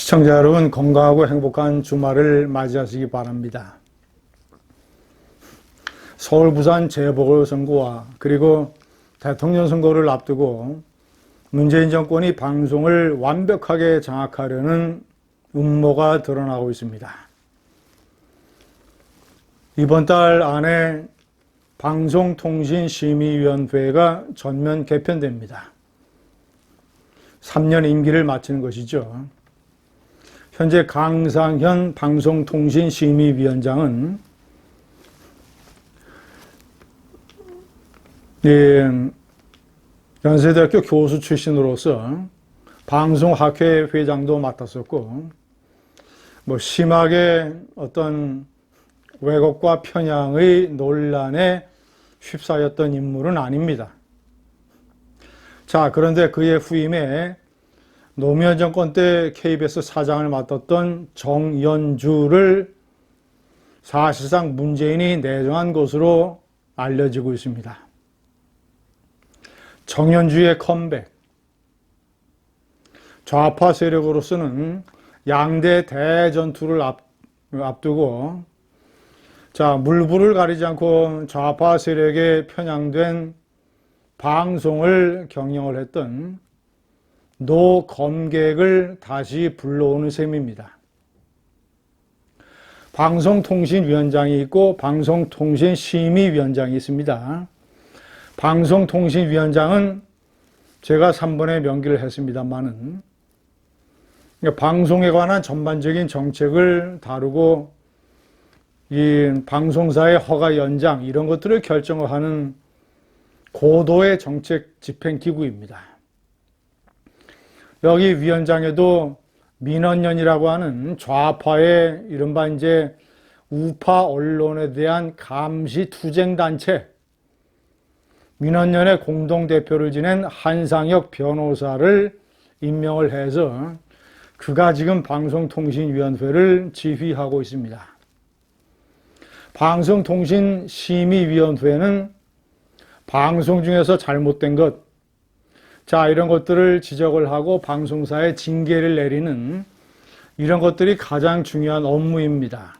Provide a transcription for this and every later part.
시청자 여러분, 건강하고 행복한 주말을 맞이하시기 바랍니다. 서울, 부산 재보궐선거와 그리고 대통령 선거를 앞두고 문재인 정권이 방송을 완벽하게 장악하려는 음모가 드러나고 있습니다. 이번 달 안에 방송통신심의위원회가 전면 개편됩니다. 3년 임기를 마치는 것이죠. 현재 강상현 방송통신심의위원장은 연세대학교 교수 출신으로서 방송학회 회장도 맡았었고, 심하게 어떤 왜곡과 편향의 논란에 휩싸였던 인물은 아닙니다. 자, 그런데 그의 후임에 노무현 정권 때 KBS 사장을 맡았던 정연주를 사실상 문재인이 내정한 것으로 알려지고 있습니다. 정연주의 컴백. 좌파 세력으로서는 양대 대전투를 앞두고, 자, 물불을 가리지 않고 좌파 세력에 편향된 방송을 경영을 했던 노검객을 다시 불러오는 셈입니다. 방송통신위원장이 있고 방송통신심의위원장이 있습니다. 방송통신위원장은 제가 3번에 명기를 했습니다만은 방송에 관한 전반적인 정책을 다루고 이 방송사의 허가 연장 이런 것들을 결정하는 고도의 정책 집행기구입니다. 여기 위원장에도 민원연이라고 하는 좌파의 이른바 이제 우파 언론에 대한 감시 투쟁단체, 민원연의 공동대표를 지낸 한상혁 변호사를 임명을 해서 그가 지금 방송통신위원회를 지휘하고 있습니다. 방송통신심의위원회는 방송 중에서 잘못된 것, 자, 이런 것들을 지적을 하고 방송사에 징계를 내리는 이런 것들이 가장 중요한 업무입니다.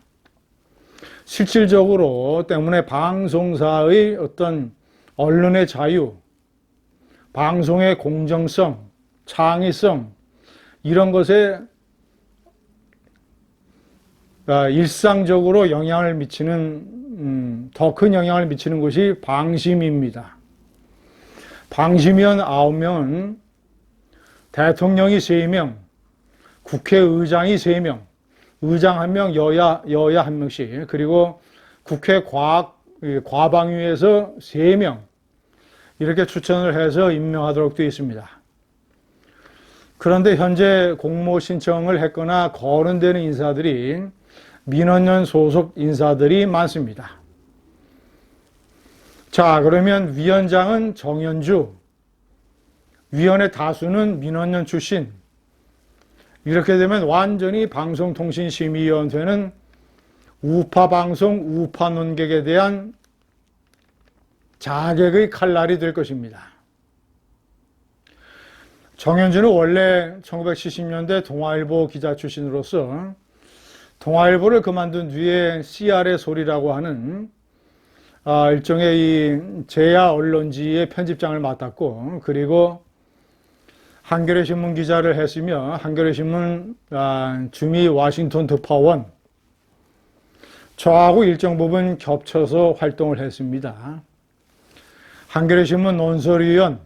실질적으로 때문에 방송사의 어떤 언론의 자유, 방송의 공정성, 창의성 이런 것에 일상적으로 영향을 미치는 더 큰 영향을 미치는 것이 방심입니다. 방심위원 9명은 대통령이 3명, 국회의장이 3명, 의장 1명, 여야 1명씩, 그리고 국회 과방위에서 3명, 이렇게 추천을 해서 임명하도록 되어 있습니다. 그런데 현재 공모 신청을 했거나 거론되는 인사들이 민원연 소속 인사들이 많습니다. 자, 그러면 위원장은 정연주, 위원의 다수는 민원연 출신. 이렇게 되면 완전히 방송통신심의위원회는 우파방송, 우파논객에 대한 자객의 칼날이 될 것입니다. 정연주는 원래 1970년대 동아일보 기자 출신으로서 동아일보를 그만둔 뒤에 CR의 소리라고 하는 일종의 이 제야 언론지의 편집장을 맡았고, 그리고 한겨레 신문 기자를 했으며 한겨레 신문 주미 워싱턴 특파원, 저하고 일정 부분 겹쳐서 활동을 했습니다. 한겨레 신문 논설위원,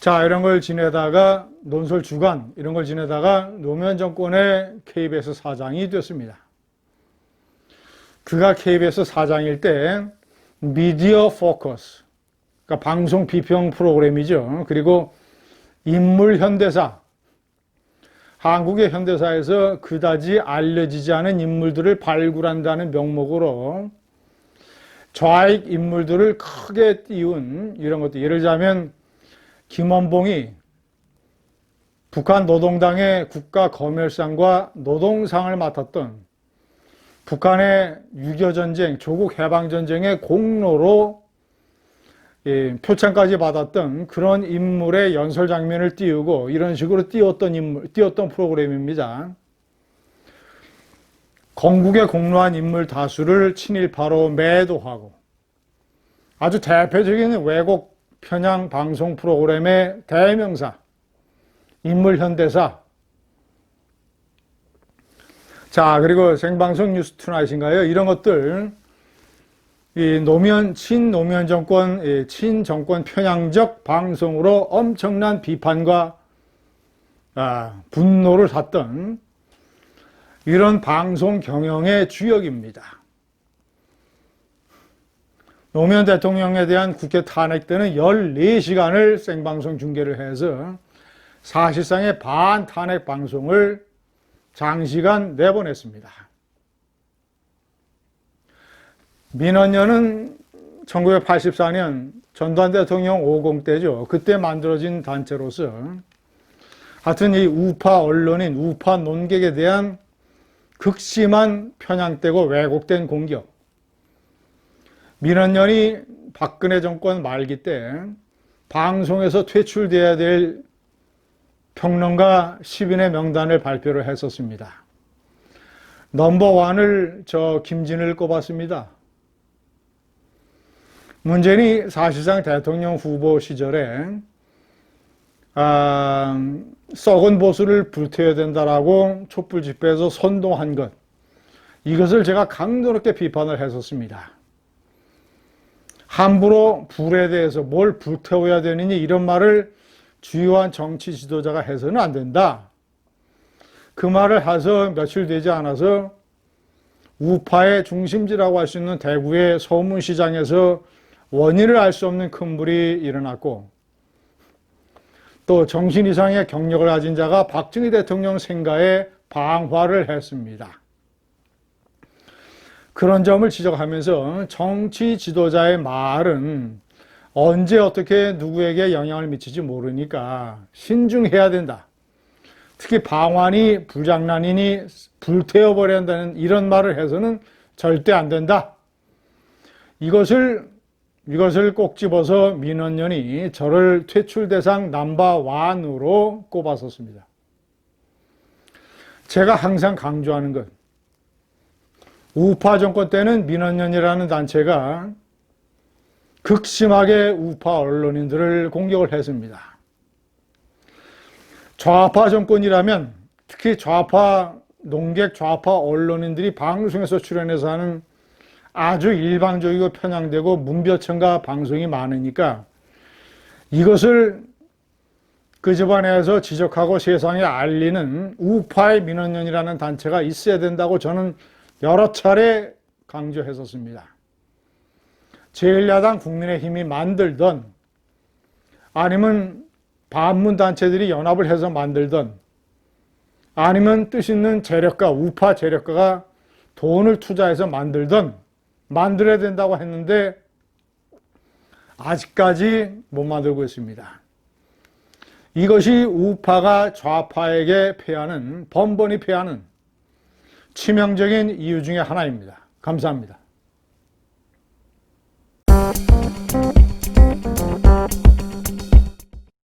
자, 이런 걸 지내다가 논설 주간 이런 걸 지내다가 노무현 정권의 KBS 사장이 됐습니다. 그가 KBS 사장일 때 미디어 포커스, 그러니까 방송 비평 프로그램이죠. 그리고 인물 현대사, 한국의 현대사에서 그다지 알려지지 않은 인물들을 발굴한다는 명목으로 좌익 인물들을 크게 띄운 이런 것들, 예를 들자면 김원봉이 북한 노동당의 국가검열상과 노동상을 맡았던 북한의 6.25전쟁, 조국 해방전쟁의 공로로 표창까지 받았던 그런 인물의 연설 장면을 띄우고 이런 식으로 띄웠던 프로그램입니다. 건국에 공로한 인물 다수를 친일파로 매도하고 아주 대표적인 왜곡 편향 방송 프로그램의 대명사, 인물 현대사. 자, 그리고 생방송 뉴스 투나잇인가요? 이런 것들, 친노무현 정권, 친정권 편향적 방송으로 엄청난 비판과 분노를 샀던 이런 방송 경영의 주역입니다. 노무현 대통령에 대한 국회 탄핵 때는 14시간을 생방송 중계를 해서 사실상의 반탄핵 방송을 장시간 내보냈습니다. 민원연은 1984년 전두환 대통령 50 때죠. 그때 만들어진 단체로서 하여튼 이 우파 언론인, 우파 논객에 대한 극심한 편향되고 왜곡된 공격. 민원연이 박근혜 정권 말기 때 방송에서 퇴출돼야 될 평론가 10인의 명단을 발표를 했었습니다. 넘버원을 김진을 꼽았습니다. 문재인이 사실상 대통령 후보 시절에 썩은 보수를 불태워야 된다라고 촛불 집회에서 선동한 것, 이것을 제가 강도 높게 비판을 했었습니다. 함부로 불에 대해서 뭘 불태워야 되느니 이런 말을 주요한 정치 지도자가 해서는 안 된다. 그 말을 해서 며칠 되지 않아서 우파의 중심지라고 할 수 있는 대구의 서문시장에서 원인을 알 수 없는 큰 불이 일어났고, 또 정신 이상의 경력을 가진 자가 박정희 대통령 생가에 방화를 했습니다. 그런 점을 지적하면서 정치 지도자의 말은 언제 어떻게 누구에게 영향을 미칠지 모르니까 신중해야 된다. 특히 방환이 불장난이니 불태워버려야 한다는 이런 말을 해서는 절대 안 된다. 이것을 꼭 집어서 민원연이 저를 퇴출 대상 넘버1으로 꼽았었습니다. 제가 항상 강조하는 것, 우파 정권 때는 민원연이라는 단체가 극심하게 우파 언론인들을 공격을 했습니다. 좌파 정권이라면 특히 좌파 농객, 좌파 언론인들이 방송에서 출연해서 하는 아주 일방적이고 편향되고 문벼천가 방송이 많으니까 이것을 끄집어내서 지적하고 세상에 알리는 우파의 민원연이라는 단체가 있어야 된다고 저는 여러 차례 강조했었습니다. 제1야당 국민의힘이 만들던 아니면 반문단체들이 연합을 해서 만들던 아니면 뜻 있는 재력가, 우파 재력가가 돈을 투자해서 만들어야 된다고 했는데 아직까지 못 만들고 있습니다. 이것이 우파가 좌파에게 번번이 패하는 치명적인 이유 중에 하나입니다. 감사합니다.